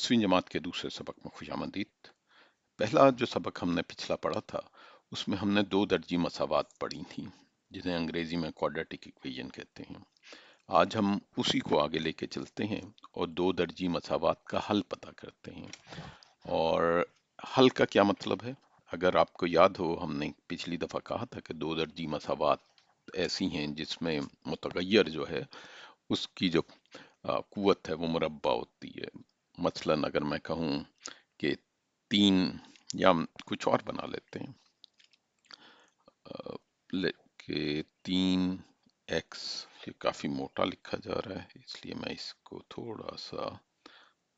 10वीं जमात के दूसरे सबक में खुशामदीद। पहला जो सबक हमने पिछला पढ़ा था उसमें हमने दो दर्जी मसावात पढ़ी थी जिन्हें अंग्रेजी में क्वाड्रेटिक इक्वेशन कहते हैं। आज हम उसी को आगे लेके चलते हैं और दो दर्जी मसावात का हल पता करते हैं। और हल का क्या मतलब है? अगर आपको याद हो, हमने पिछली दफा कहा था कि दो दर्जी मसावात ऐसी हैं जिसमें मुतगय्यर जो है उसकी जो कुव्वत है वो मुरब्बा होती है। मसलन अगर मैं कहूँ कि 3, या कुछ और बना लेते हैं कि 3x, ये काफी मोटा लिखा जा रहा है इसलिए मैं इसको थोड़ा सा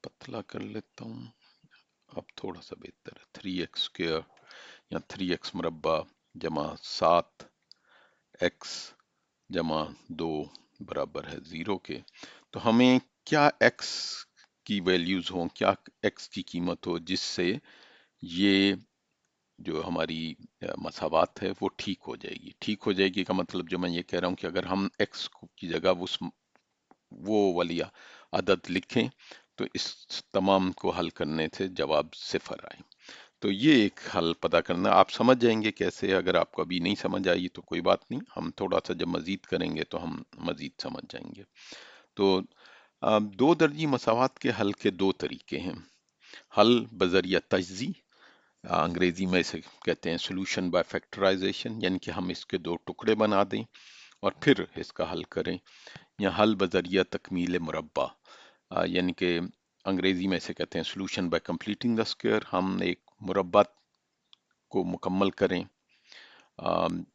पतला कर लेता हूँ। अब थोड़ा सा बेहतर है। 3x² या 3x मुरब्बा जमा 7x जमा 2 बराबर है 0 के। तो हमें क्या x की वैल्यूज हों, क्या x की कीमत हो जिससे ये जो हमारी मसावात है वो ठीक हो जाएगी। ठीक हो जाएगी का मतलब जो मैं ये कह रहा हूँ कि अगर हम x की जगह वो वाली अदद लिखें तो इस तमाम को हल करने से जवाब 0 आए। तो ये एक हल पता करना, आप समझ जाएंगे कैसे। अगर आपको अभी नहीं समझ आई तो कोई बात नहीं, हम थोड़ा सा जब मजीद करेंगे तो हम मजीद समझ जाएंगे। तो दो दर्जी मसावात के हल के दो तरीके हैं। हल बजरिया तजज़ी, अंग्रेजी में इसे कहते हैं सोल्यूशन बाय फैक्टराइजेशन, यानी कि हम इसके दो टुकड़े बना दें और फिर इसका हल करें। या हल बजरिया तकमील मुरब्बा, यानी कि अंग्रेजी में इसे कहते हैं solution bye completing the square, हम एक मुरब्बा को मुकम्मल करें।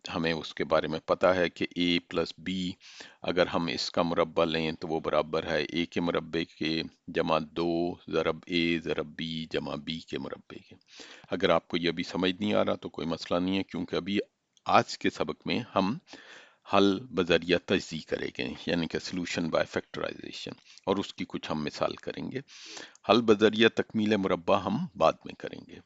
हमें उसके बारे में पता है कि a+b, अगर हम इसका मुरब्बा लें तो वो बराबर है a के मुरब्बे के जमा 2 ज़रब a ज़रब b जमा b के मुरब्बे के। अगर आपको ये अभी समझ नहीं आ रहा तो कोई मसला नहीं है, क्योंकि अभी आज के सबक में हम हल बजरिया तजज़ी करेंगे, यानी कि सोल्यूशन बाय फैक्टराइजेशन, और उसकी कुछ हम मिसाल करेंगे। हल बजरिया तकमील मुरब्बा हम बाद में करेंगे।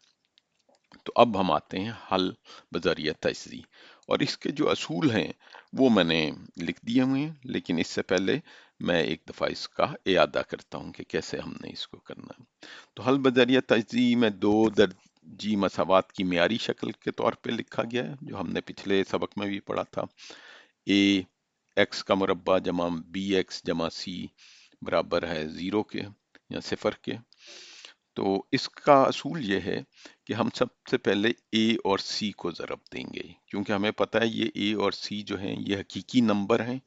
तो अब हम आते हैं हल बजरिया तजज़ी, और इसके जो असूल हैं वो मैंने लिख दिए हुए हैं, लेकिन इससे पहले मैं एक दफ़ा इसका इयादा करता हूँ कि कैसे हमने इसको करना है। तो हल बजरिया तजज़ी में दो दर्जी मसावात की मियारी शक्ल के तौर पे लिखा गया है, जो हमने पिछले सबक में भी पढ़ा था। a x का मुरब्बा जमा bx जमा c बराबर है 0 के या 0 के। तो इसका असूल ये है कि हम सबसे पहले a और c को ज़रब देंगे, क्योंकि हमें पता है ये a और c जो हैं ये हकीकी नंबर हैं,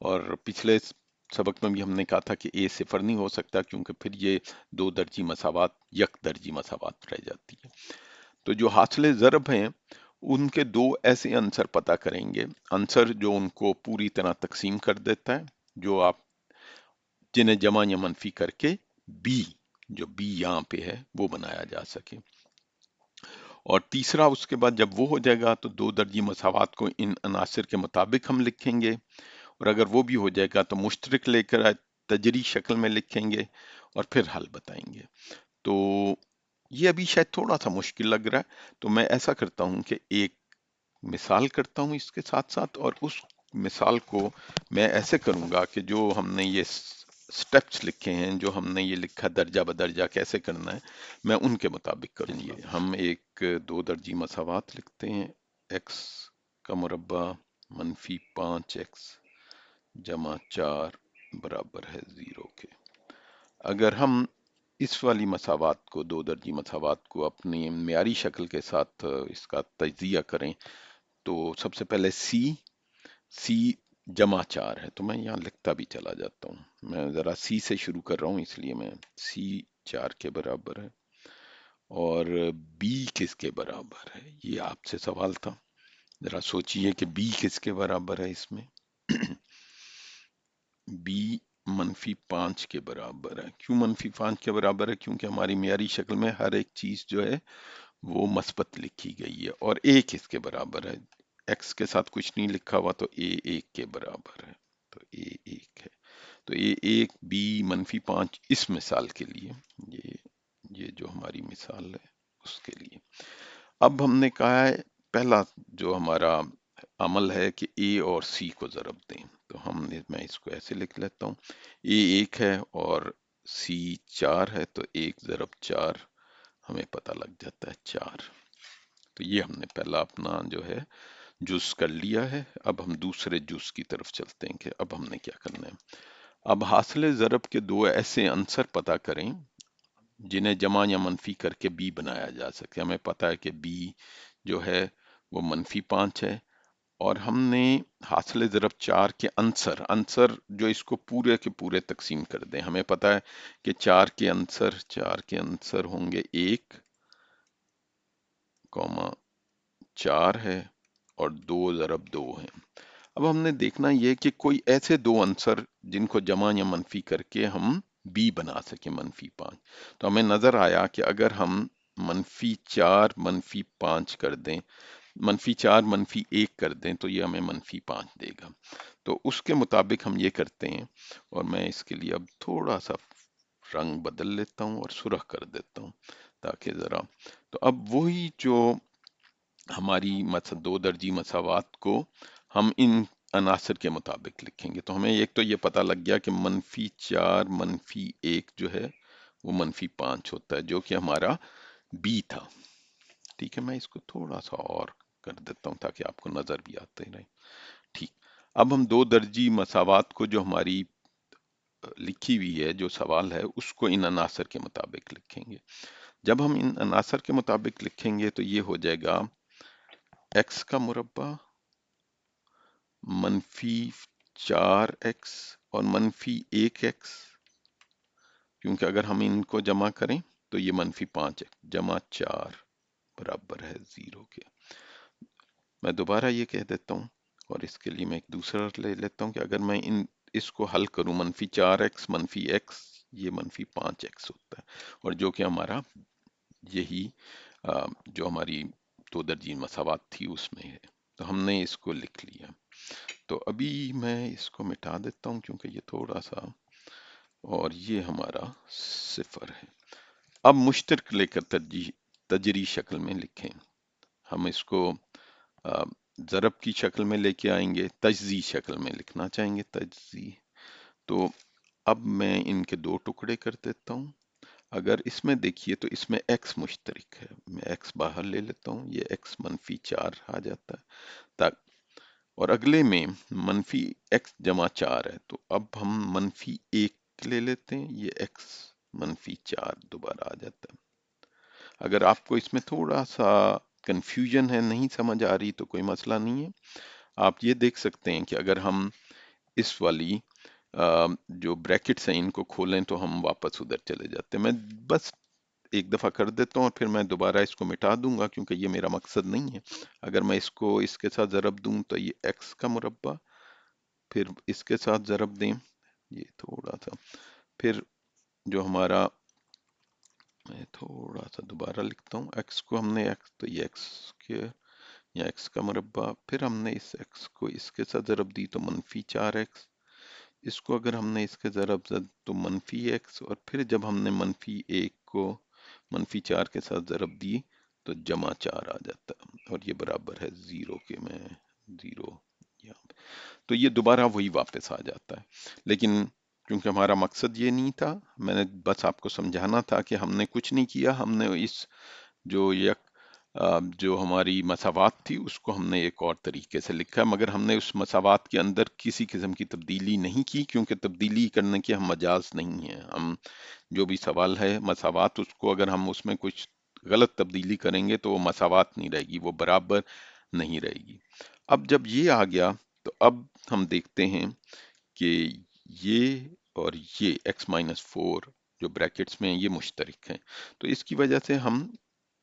और पिछले सबक में भी हमने कहा था कि a 0 नहीं हो सकता, क्योंकि फिर ये दो दर्जी मसावात यक दर्जी मसावात रह जाती है। तो जो हासिल ज़रब हैं उनके दो ऐसे आंसर पता करेंगे, आंसर जो उनको पूरी तरह तकसीम कर देता है, जो आप जिन्हें जमा या मनफी करके b, जो b यहाँ पे है वो बनाया जा सके। और तीसरा, उसके बाद जब वो हो जाएगा तो दो दर्जी मसावात को इन अनासर के मुताबिक हम लिखेंगे, और अगर वो भी हो जाएगा तो मुश्तरक लेकर तजरी शक्ल में लिखेंगे और फिर हल बताएंगे। तो ये अभी शायद थोड़ा सा मुश्किल लग रहा है, तो मैं ऐसा करता हूँ कि एक मिसाल करता हूँ इसके साथ साथ, और उस मिसाल को मैं ऐसे करूँगा कि जो हमने ये स्टेप्स लिखे हैं, जो हमने ये लिखा दर्जा बदर्जा कैसे करना है, मैं उनके मुताबिक करूँगा। हम एक दो दर्जी मसावात लिखते हैं। x का मुरब्बा मनफी 5x जमा 4 बराबर है 0 के। अगर हम इस वाली मसावात को, दो दर्जी मसावात को अपनी मियारी शक्ल के साथ इसका तजिया करें, तो सबसे पहले C जमा 4 है, तो मैं यहाँ लिखता भी चला जाता हूँ। मैं ज़रा C से शुरू कर रहा हूँ, इसलिए मैं C 4 के बराबर है। और B किसके बराबर है, ये आपसे सवाल था। ज़रा सोचिए कि B किसके बराबर है इसमें। B मनफी 5 के बराबर है। क्यों मनफी 5 के बराबर है? क्योंकि हमारी मियारी शक्ल में हर एक चीज़ जो है वो मस्बत लिखी गई है। और A किसके बराबर है? x के साथ कुछ नहीं लिखा हुआ, तो a 1 के बराबर है, तो a 1 है। तो a 1 b मनफी 5 इस मिसाल के लिए, ये जो हमारी मिसाल है उसके लिए। अब हमने कहा है पहला जो हमारा अमल है कि a और c को ज़रब दें, तो मैं इसको ऐसे लिख लेता हूँ। a 1 है और सी 4 है तो 1 × 4 हमें पता लग जाता है 4। तो ये हमने पहला अपना जो है जुज कर लिया है। अब हम दूसरे जुज की तरफ चलते हैं कि अब हमने क्या करना है। अब हासिल ज़रब के दो ऐसे आंसर पता करें जिन्हें जमा या मनफी करके बी बनाया जा सके। हमें पता है कि बी जो है वो -5 है, और हमने हासिल ज़रब 4 के आंसर जो इसको पूरे के पूरे तकसीम कर दें। हमें पता है कि 4 के आंसर होंगे 1, 4 है और 2 × 2 है। अब हमने देखना ये कि कोई ऐसे दो आंसर जिनको जमा या मनफी करके हम बी बना सके -5। तो हमें नजर आया कि अगर हम -4 -5 कर दें, -4 -1 कर दें तो ये हमें -5 देगा। तो उसके मुताबिक हम ये करते हैं, और मैं इसके लिए अब थोड़ा सा रंग बदल लेता हूँ और सुर्ख कर देता हूँ ताकि ज़रा, तो अब वही जो हमारी दो दर्जी मसावात को हम इन अनासर के मुताबिक लिखेंगे। तो हमें एक तो ये पता लग गया कि -4 -1 जो है वो -5 होता है, जो कि हमारा बी था। ठीक है, मैं इसको थोड़ा सा और कर देता हूँ ताकि आपको नजर भी आते रहे। ठीक, अब हम दो दर्जी मसावात को जो हमारी लिखी हुई है जो सवाल है उसको इन अनासर के मुताबिक लिखेंगे। जब हम इन अनासर के मुताबिक लिखेंगे तो ये हो जाएगा x का मुरब्बा -4x और -1x, क्योंकि अगर हम इनको जमा करें तो ये -5 जमा 4 बराबर है 0 के। मैं दोबारा ये कह देता हूँ, और इसके लिए मैं एक दूसरा ले लेता हूँ कि अगर मैं इसको हल करूँ -4x -x, ये -5x होता है, और जो कि हमारा यही जो हमारी दो दर्जी मसावात थी उसमें है। तो हमने इसको लिख लिया। तो अभी मैं इसको मिटा देता हूँ क्योंकि ये थोड़ा सा, और ये हमारा 0 है। अब मुश्तरक लेकर तजरी शक्ल में लिखें। हम इसको ज़रब की शक्ल में लेके आएंगे, तजज़ी शक्ल में लिखना चाहेंगे, तजज़ी। तो अब मैं इनके दो टुकड़े कर देता हूँ। अगर इसमें देखिए तो इसमें x मुश्तरक है, मैं x बाहर ले लेता हूँ, ये x -4 आ जाता है। तक और अगले में -x जमा 4 है, तो अब हम -1 ले लेते हैं, ये x -4 दोबारा आ जाता है। अगर आपको इसमें थोड़ा सा कंफ्यूजन है, नहीं समझ आ रही, तो कोई मसला नहीं है। आप ये देख सकते हैं कि अगर हम इस वाली जो ब्रैकेट्स हैं इनको खोलें तो हम वापस उधर चले जाते हैं। मैं बस एक दफा कर देता हूँ और फिर मैं दोबारा इसको मिटा दूंगा क्योंकि ये मेरा मकसद नहीं है। अगर मैं इसको इसके साथ ज़रब दूं तो ये x का मुरब्बा, फिर इसके साथ ज़रब दें, ये थोड़ा सा, फिर जो हमारा, मैं थोड़ा सा दोबारा लिखता हूँ, x को हमने x, तो ये x के या x का मुरब्बा, फिर हमने इस x को इसके साथ ज़रब दी तो -4x, इसको अगर हमने इसके ज़रब तो -x, और फिर जब हमने -1 को -4 के साथ ज़रब दी तो जमा 4 आ जाता है, और ये बराबर है 0 के। मैं 0 यहाँ पे, तो ये दोबारा वही वापस आ जाता है। लेकिन क्योंकि हमारा मकसद ये नहीं था, मैंने बस आपको समझाना था कि हमने कुछ नहीं किया, हमने इस जो जो हमारी मसावात थी उसको हमने एक और तरीके से लिखा, मगर हमने उस मसावात के अंदर किसी किस्म की तब्दीली नहीं की, क्योंकि तब्दीली करने की हम मजाज नहीं है। हम जो भी सवाल है मसावात, उसको अगर हम उसमें कुछ गलत तब्दीली करेंगे तो वो मसावात नहीं रहेगी, वो बराबर नहीं रहेगी। अब जब ये आ गया तो अब हम देखते हैं कि ये और ये x-4 जो ब्रैकेट्स में है, ये मुश्तरक हैं। तो इसकी वजह से हम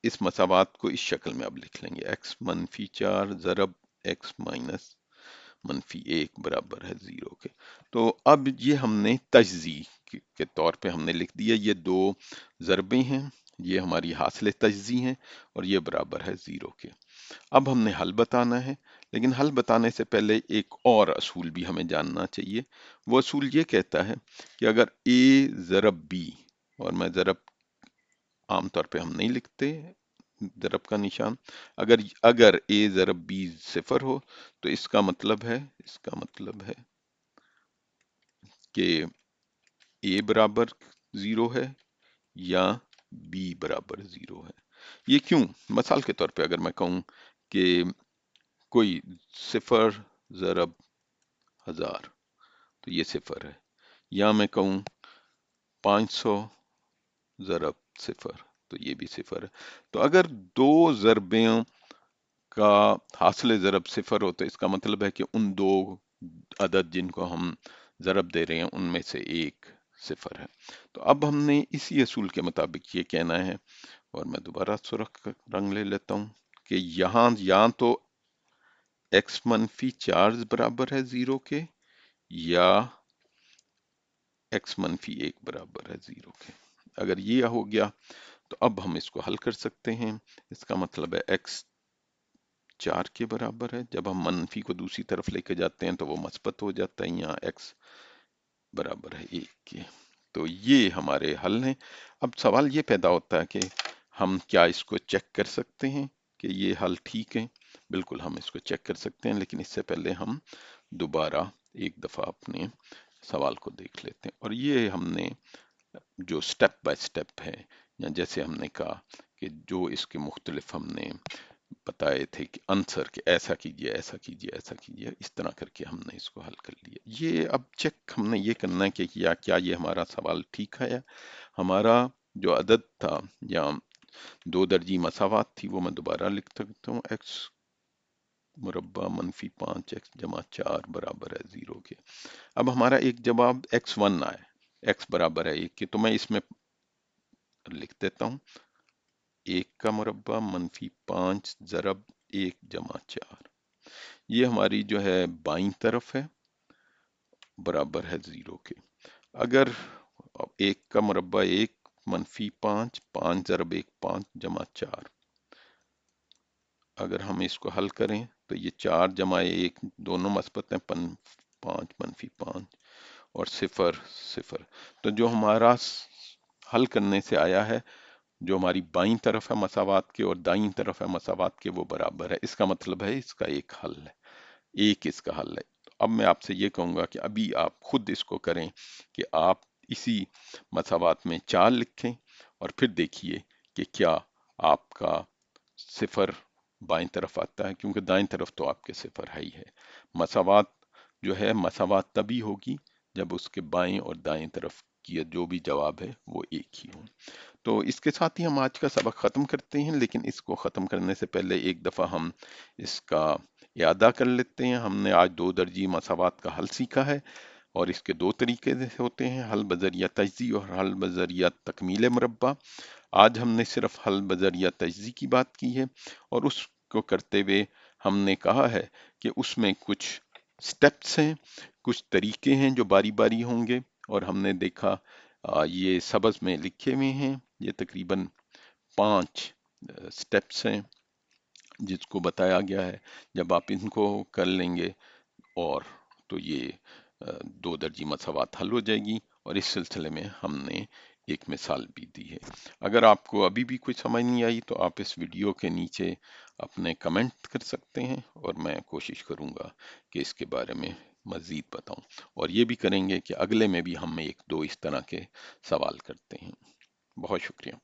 इस मसावात को इस शक्ल में अब लिख लेंगे, x -4 ज़रब x -1 बराबर है 0 के। तो अब ये हमने तजज़ी के तौर पे हमने लिख दिया, ये दो ज़रबे हैं, ये हमारी हासिल तजज़ी हैं, और ये बराबर है 0 के। अब हमने हल बताना है, लेकिन हल बताने से पहले एक और असूल भी हमें जानना चाहिए। वो असूल ये कहता है कि अगर a ज़रब b, और मैं ज़रब आमतौर पे हम नहीं लिखते ज़रब का निशान, अगर अगर a ज़रब b 0 हो तो इसका मतलब है कि a बराबर 0 है या b बराबर 0 है। ये क्यों? मिसाल के तौर पे अगर मैं कहूँ कि कोई 0 ज़रब 1000 तो ये 0 है, या मैं कहूँ 500 ज़रब 0 तो ये भी 0 है। तो अगर दो ज़रबों का हासिल ज़रब 0 हो तो इसका मतलब है कि उन दो अदद जिनको हम ज़रब दे रहे हैं उनमें से एक 0 है। तो अब हमने इसी असूल के मुताबिक ये कहना है, और मैं दोबारा सुर्ख रंग ले लेता हूँ कि यहाँ या तो x मनफी 4 बराबर है 0 के, या x मनफी 1 बराबर है 0 के। अगर ये हो गया तो अब हम इसको हल कर सकते हैं। इसका मतलब है x 4 के बराबर है, जब हम मनफी को दूसरी तरफ लेके जाते हैं तो वो मस्बत हो जाता है, यहाँ x बराबर है 1 के। तो ये हमारे हल हैं। अब सवाल ये पैदा होता है कि हम क्या इसको चेक कर सकते हैं कि ये हल ठीक है? बिल्कुल हम इसको चेक कर सकते हैं, लेकिन इससे पहले हम दोबारा एक दफ़ा अपने सवाल को देख लेते हैं। और ये हमने जो स्टेप बाय स्टेप है, या जैसे हमने कहा कि जो इसके मुख्तलिफ हमने बताए थे कि आंसर कि ऐसा कीजिए, ऐसा कीजिए, ऐसा कीजिए, इस तरह करके हमने इसको हल कर लिया। ये अब चेक हमने ये करना है कि क्या ये हमारा सवाल ठीक है, या हमारा जो अदद था या दो दर्जी मसावात थी वो मैं दोबारा लिख सकता हूँ, x मुरब्बा मनफी 5x जमा 4 बराबर है 0 के। अब हमारा एक जवाब x1 आए, x बराबर है 1 के, तो मैं इसमें लिख देता हूँ 1 का मुरब्बा मनफी 5 ज़रब 1 जमा 4। ये हमारी जो है बाईं तरफ है, बराबर है 0 के। अगर 1 का मुरब्बा 1 मनफी 5, 5 ज़रब 1 5 जमा 4, अगर हम इसको हल करें तो ये 4 जमा 1 दोनों मस्बत हैं, 5 मनफी 5 और 0 0। तो जो हमारा हल करने से आया है, जो हमारी बाईं तरफ है मसावात के और दाईं तरफ है मसावात के, वो बराबर है। इसका मतलब है इसका एक हल है, एक इसका हल है। तो अब मैं आपसे ये कहूंगा कि अभी आप खुद इसको करें कि आप इसी मसावात में 4 लिखें और फिर देखिए कि क्या आपका 0 बाईं तरफ आता है, क्योंकि दाईं तरफ तो आपके 0 है ही है। मसावात जो है मसावात तभी होगी जब उसके बाएं और दाएं तरफ की जो भी जवाब है वो एक ही हो। तो इसके साथ ही हम आज का सबक ख़त्म करते हैं, लेकिन इसको ख़त्म करने से पहले एक दफ़ा हम इसका यादा कर लेते हैं। हमने आज दो दर्जी मसावात का हल सीखा है, और इसके दो तरीके से होते हैं, हल बजरिया तजज़ी और हल बजरिया तकमील मुरब्बा। आज हमने सिर्फ हल बजरिया तजज़ी की बात की है, और उसको करते हुए हमने कहा है कि उसमें कुछ स्टेप्स हैं, कुछ तरीके हैं जो बारी बारी होंगे, और हमने देखा ये सबस में लिखे हुए हैं। ये तकरीबन 5 स्टेप्स हैं जिसको बताया गया है। जब आप इनको कर लेंगे और तो ये दो दर्जी मसावात हल हो जाएगी, और इस सिलसिले में हमने एक मिसाल भी दी है। अगर आपको अभी भी कुछ समझ नहीं आई तो आप इस वीडियो के नीचे अपने कमेंट कर सकते हैं, और मैं कोशिश करूंगा कि इसके बारे में मज़ीद बताऊं, और ये भी करेंगे कि अगले में भी हम एक दो इस तरह के सवाल करते हैं। बहुत शुक्रिया।